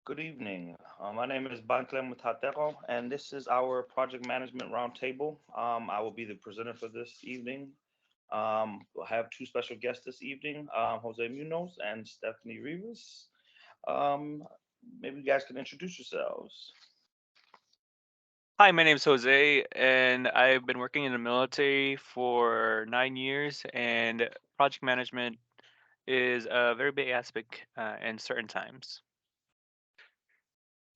Good evening. My name is Bantle and this is our project management roundtable. I will be the presenter for this evening. I have two special guests this evening, Jose Munoz and Stephanie Rivas. Um, Maybe you guys can introduce yourselves. Hi, my name's Jose, and I've been working in the military for 9 years. And project management is a very big aspect in certain times.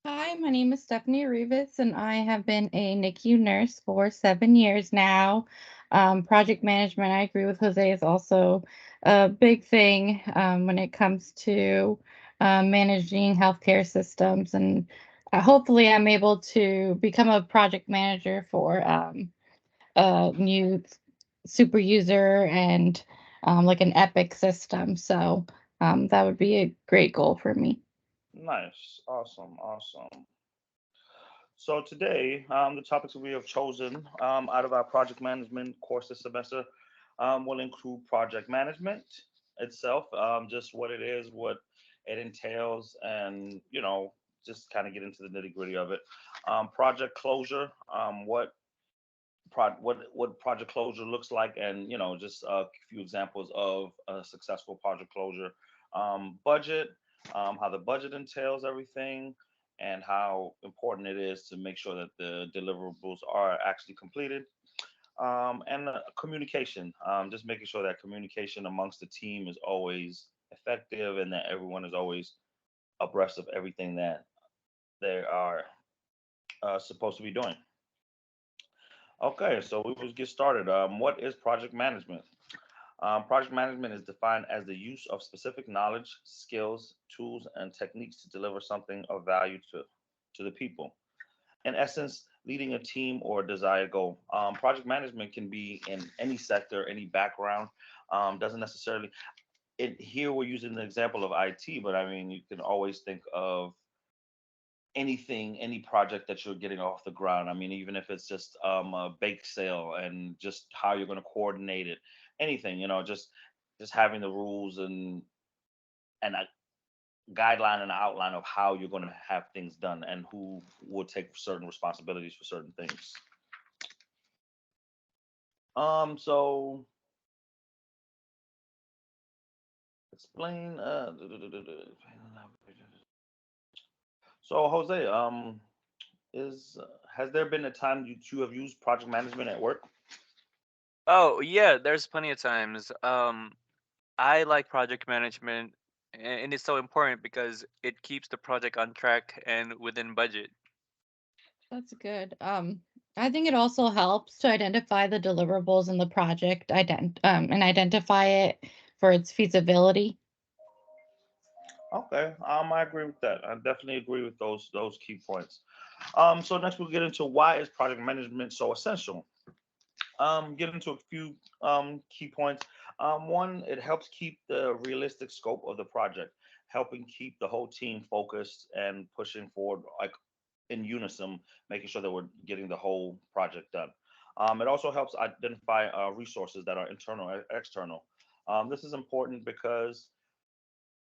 Hi, my name is Stephanie Rivas, and I have been a NICU nurse for 7 years now. Project management, I agree with Jose, is also a big thing when it comes to managing healthcare systems. And hopefully, I'm able to become a project manager for a new super user and like an Epic system. So that would be a great goal for me. Nice, awesome, awesome. So today, the topics we have chosen out of our project management course this semester will include project management itself, just what it is, what it entails, and just kind of get into the nitty gritty of it. Project closure, what project closure looks like, and just a few examples of a successful project closure. Budget, how the budget entails everything, and how important it is to make sure that the deliverables are actually completed. And communication, just making sure that communication amongst the team is always effective and that everyone is always abreast of everything that they are supposed to be doing. Okay, so we will get started. What is project management? Project management is defined as the use of specific knowledge, skills, tools, and techniques to deliver something of value to the people. In essence, leading a team or a desired goal. Project management can be in any sector, any background. Doesn't necessarily. Here we're using the example of IT, but I mean you can always think of anything, any project that you're getting off the ground. I mean, even if it's just a bake sale and just how you're going to coordinate it, anything, just having the rules and a guideline and outline of how you're going to have things done and who will take certain responsibilities for certain things. So explain. So Jose, is has there been a time you have used project management at work? Oh, yeah, there's plenty of times. I like project management, and it's so important because it keeps the project on track and within budget. That's good. I think it also helps to identify the deliverables in the project and identify it for its feasibility. Okay, I agree with that. I definitely agree with those key points. So next we'll get into why is project management so essential. Get into a few key points. One, it helps keep the realistic scope of the project, helping keep the whole team focused and pushing forward like in unison, making sure that we're getting the whole project done. It also helps identify resources that are internal and external. This is important because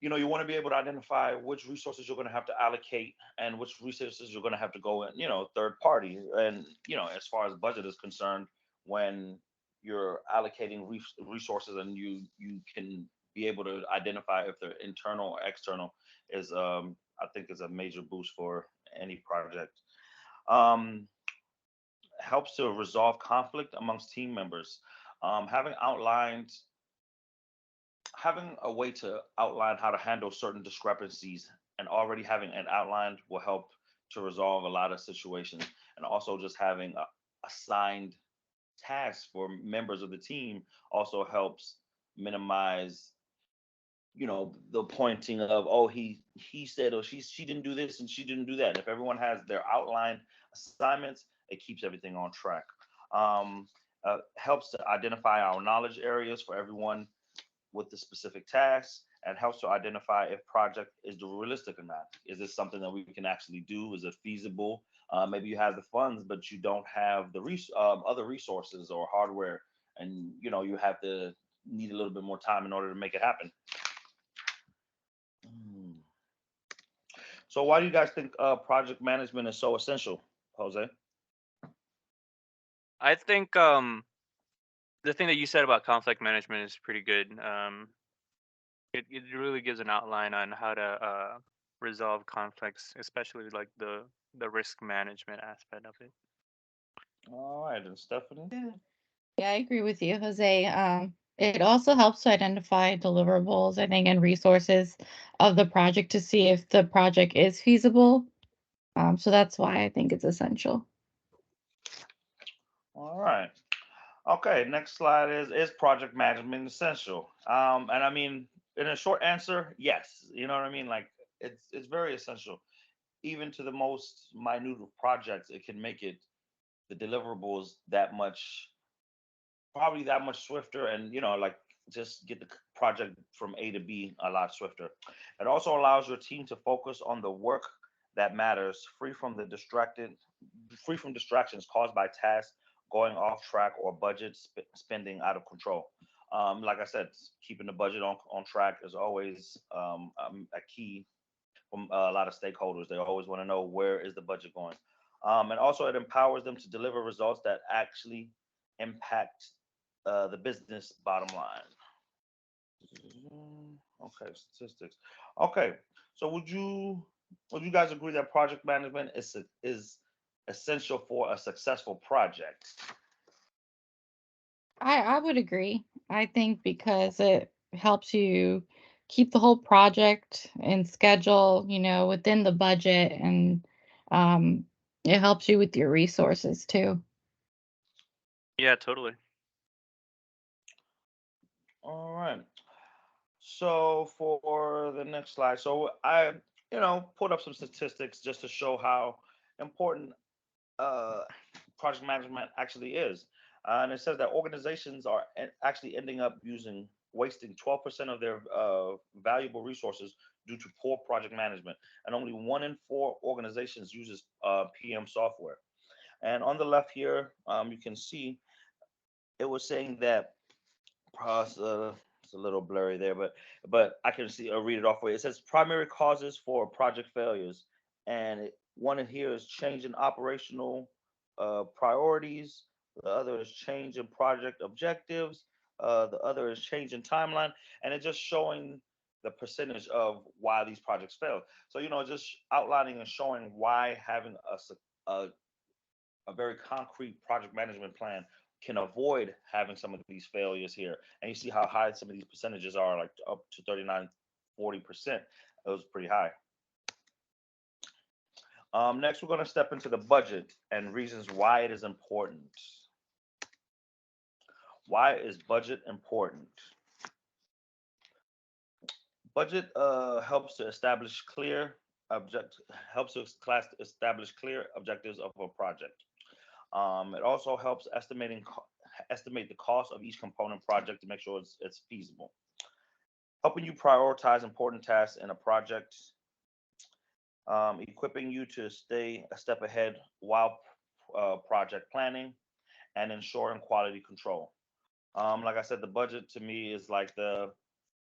you want to be able to identify which resources you're going to have to allocate and which resources you're going to have to go in, third party. And as far as budget is concerned, when you're allocating resources and you can be able to identify if they're internal or external is I think is a major boost for any project. um, Helps to resolve conflict amongst team members. Having outlined having a way to outline how to handle certain discrepancies and already having it outlined will help to resolve a lot of situations. And also just having assigned tasks for members of the team also helps minimize the pointing of, oh, he said, or she didn't do this and she didn't do that. If everyone has their outlined assignments, it keeps everything on track. um, Helps to identify our knowledge areas for everyone with the specific tasks, and helps to identify if project is realistic or not. Is this something that we can actually do? Is it feasible? Maybe you have the funds, but you don't have the other resources or hardware, and you have to need a little bit more time in order to make it happen. Mm. So why do you guys think project management is so essential, Jose? I think the thing that you said about conflict management is pretty good. It really gives an outline on how to resolve conflicts, especially like the risk management aspect of it. All right, and Stephanie. Yeah. Yeah, I agree with you, Jose. It also helps to identify deliverables, I think, and resources of the project to see if the project is feasible. So that's why I think it's essential. All right. Okay, next slide is project management essential? And I mean, in a short answer, yes. You know what I mean? Like it's very essential. Even to the most minute of projects, it can make it the deliverables that much, probably that much swifter, and like just get the project from A to B a lot swifter. It also allows your team to focus on the work that matters, free from distractions caused by tasks going off track or spending out of control. Like I said, keeping the budget on track is always a key from a lot of stakeholders. They always want to know where is the budget going. And also, it empowers them to deliver results that actually impact the business bottom line. Okay, statistics. Okay, so would you guys agree that project management is essential for a successful project? I would agree. I think because it helps you keep the whole project in schedule, within the budget, and um, it helps you with your resources too. Yeah, totally. All right. So for the next slide, so I put up some statistics just to show how important uh, project management actually is. And it says that organizations are actually ending up wasting 12% of their valuable resources due to poor project management. And only 1 in 4 organizations uses PM software. And on the left here, you can see it was saying that it's a little blurry there, but I can see read it off for you. It says primary causes for project failures, and one in here is change in operational priorities. The other is change in project objectives. The other is change in timeline, and it's just showing the percentage of why these projects fail. So just outlining and showing why having a very concrete project management plan can avoid having some of these failures here. And you see how high some of these percentages are, like up to 39, 40%. It was pretty high. Next, we're going to step into the budget and reasons why it is important. Why is budget important? Budget object helps to establish clear objectives of a project. It also helps estimate the cost of each component project to make sure it's feasible, helping you prioritize important tasks in a project, equipping you to stay a step ahead while project planning, and ensuring quality control. Like I said, the budget to me is like the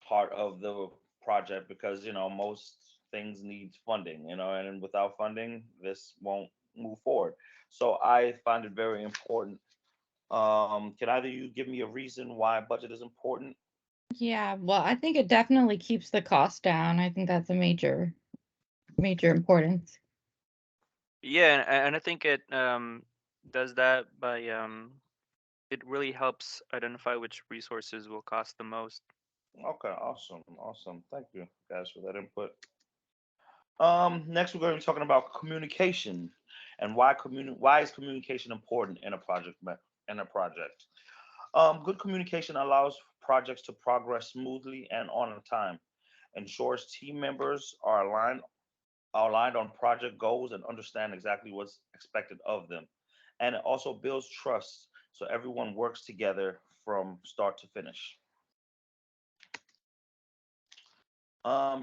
heart of the project because most things need funding, and without funding, this won't move forward. So I find it very important. Can either you give me a reason why budget is important? Yeah, well, I think it definitely keeps the cost down. I think that's a major importance. Yeah, and I think it does that by it really helps identify which resources will cost the most. Okay, awesome, awesome. Thank you guys for that input. Next we're going to be talking about communication and why is communication important in in a project. Good communication allows projects to progress smoothly and on time, ensures team members are aligned on project goals and understand exactly what's expected of them. And it also builds trust so everyone works together from start to finish.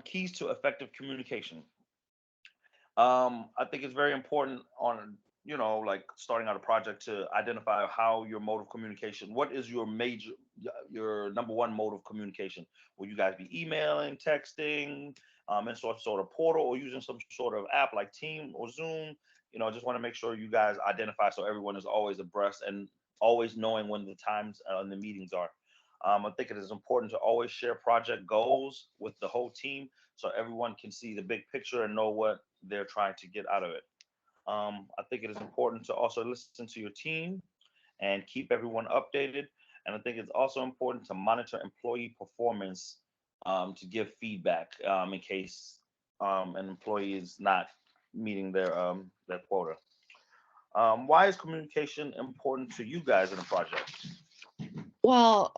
Keys to effective communication. I think it's very important on like starting out a project, to identify how your mode of communication, what is your major, your number one mode of communication? Will you guys be emailing, texting, in sort of portal, or using some sort of app like Team or Zoom? Just want to make sure you guys identify so everyone is always abreast and always knowing when the times and the meetings are. I think it is important to always share project goals with the whole team so everyone can see the big picture and know what they're trying to get out of it. I think it is important to also listen to your team and keep everyone updated. And I think it's also important to monitor employee performance, to give feedback, in case an employee is not meeting their quota. Why is communication important to you guys in a project? Well,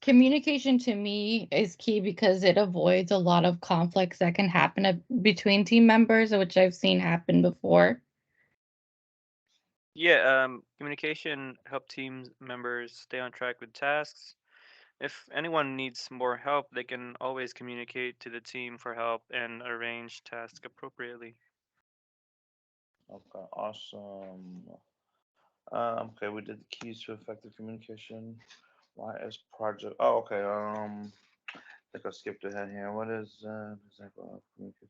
communication to me is key because it avoids a lot of conflicts that can happen between team members, which I've seen happen before. Yeah, communication help team members stay on track with tasks. If anyone needs more help, they can always communicate to the team for help and arrange tasks appropriately. Okay, awesome. Okay, we did the keys to effective communication. Why is project? Oh, okay. I think I skipped ahead here. What is example of communication?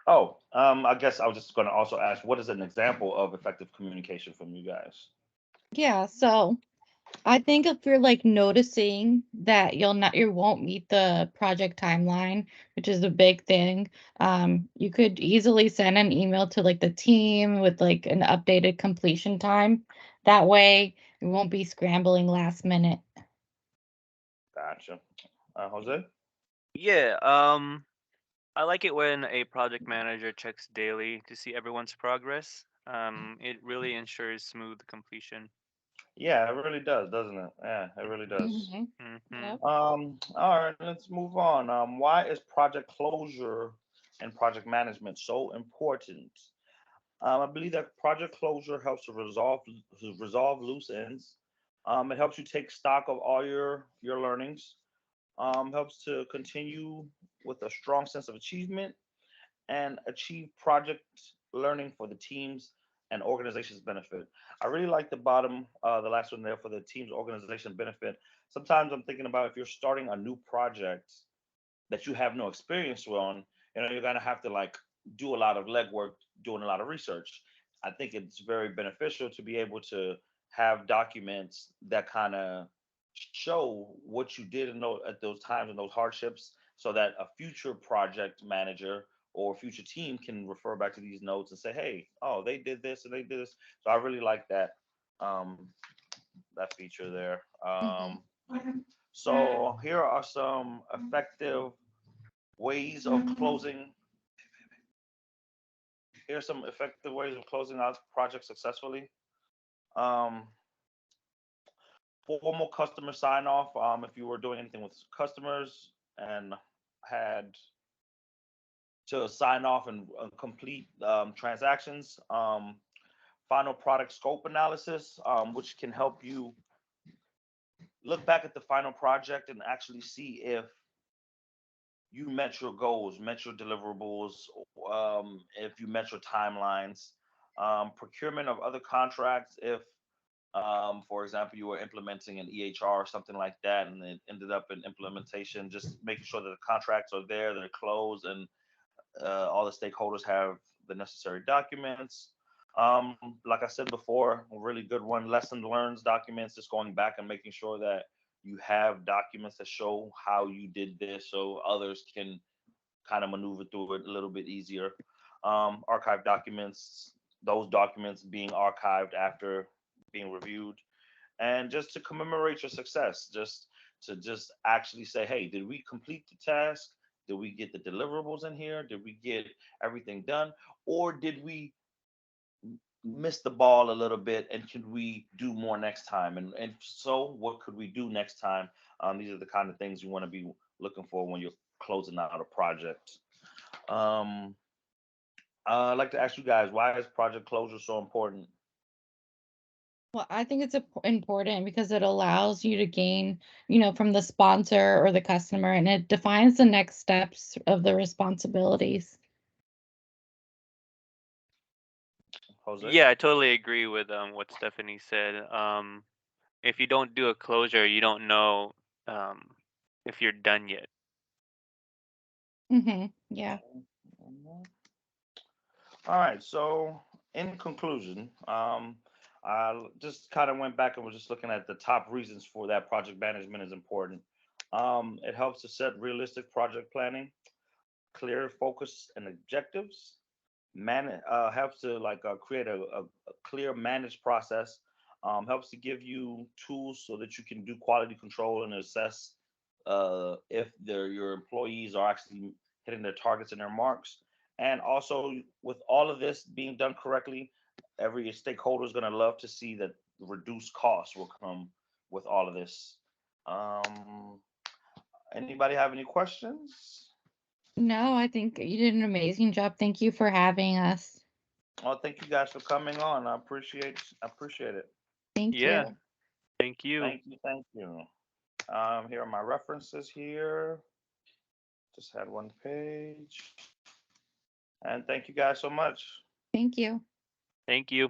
Oh, I guess I was just going to also ask, what is an example of effective communication from you guys? Yeah, so I think if you're like noticing that you won't meet the project timeline, which is a big thing, you could easily send an email to like the team with like an updated completion time. That way, you won't be scrambling last minute. Gotcha. Jose? Yeah, I like it when a project manager checks daily to see everyone's progress. It really ensures smooth completion. Yeah, it really does, doesn't it? Yeah, it really does. Hmm. Hmm. Yep. All right, let's move on. Why is project closure and project management so important? I believe that project closure helps to resolve loose ends. It helps you take stock of all your learnings. Helps to continue with a strong sense of achievement and achieve project learning for the teams and organization's benefit. I really like the last one there, for the team's organization benefit. Sometimes I'm thinking about, if you're starting a new project that you have no experience on, you're gonna have to like do a lot of legwork, doing a lot of research. I think it's very beneficial to be able to have documents that kind of show what you did at those times and those hardships, so that a future project manager or future team can refer back to these notes and say, hey, oh, they did this and they did this. So I really like that feature there. Hmm. So here are some effective ways of closing. Here's some effective ways of closing out projects successfully. Um, Formal customer sign off. If you were doing anything with customers and had to sign off and complete transactions. Final product scope analysis, which can help you look back at the final project and actually see if you met your goals, met your deliverables, if you met your timelines. Procurement of other contracts, if for example, you were implementing an EHR or something like that, and it ended up in implementation, just making sure that the contracts are there, they're closed, and all the stakeholders have the necessary documents. Like I said before, a really good one, lesson learned documents, just going back and making sure that you have documents that show how you did this so others can kind of maneuver through it a little bit easier. Archive documents, those documents being archived after being reviewed, and just to commemorate your success, just actually say, hey, did we complete the task? Did we get the deliverables in here? Did we get everything done? Or did we miss the ball a little bit, and can we do more next time? And so what could we do next time? These are the kind of things you want to be looking for when you're closing out a project. Um, I'd like to ask you guys, why is project closure so important? Well, I think it's important because it allows you to gain, from the sponsor or the customer, and it defines the next steps of the responsibilities. Jose? Yeah, I totally agree with what Stephanie said. If you don't do a closure, you don't know um if you're done yet. Yeah. Mhm. All right. So, in conclusion, I just kind of went back and was just looking at the top reasons for that project management is important. It helps to set realistic project planning, clear focus and objectives. Helps to like create a clear managed process. Helps to give you tools so that you can do quality control and assess if your employees are actually hitting their targets and their marks. And also, with all of this being done correctly, every stakeholder is going to love to see that reduced costs will come with all of this. Um, Anybody have any questions? No, I think you did an amazing job. Thank you for having us. Oh, thank you guys for coming on. I appreciate it. Thank Yeah, you. thank you. Thank you. Here are my references here. Just had one page. And thank you guys so much. Thank you. Thank you.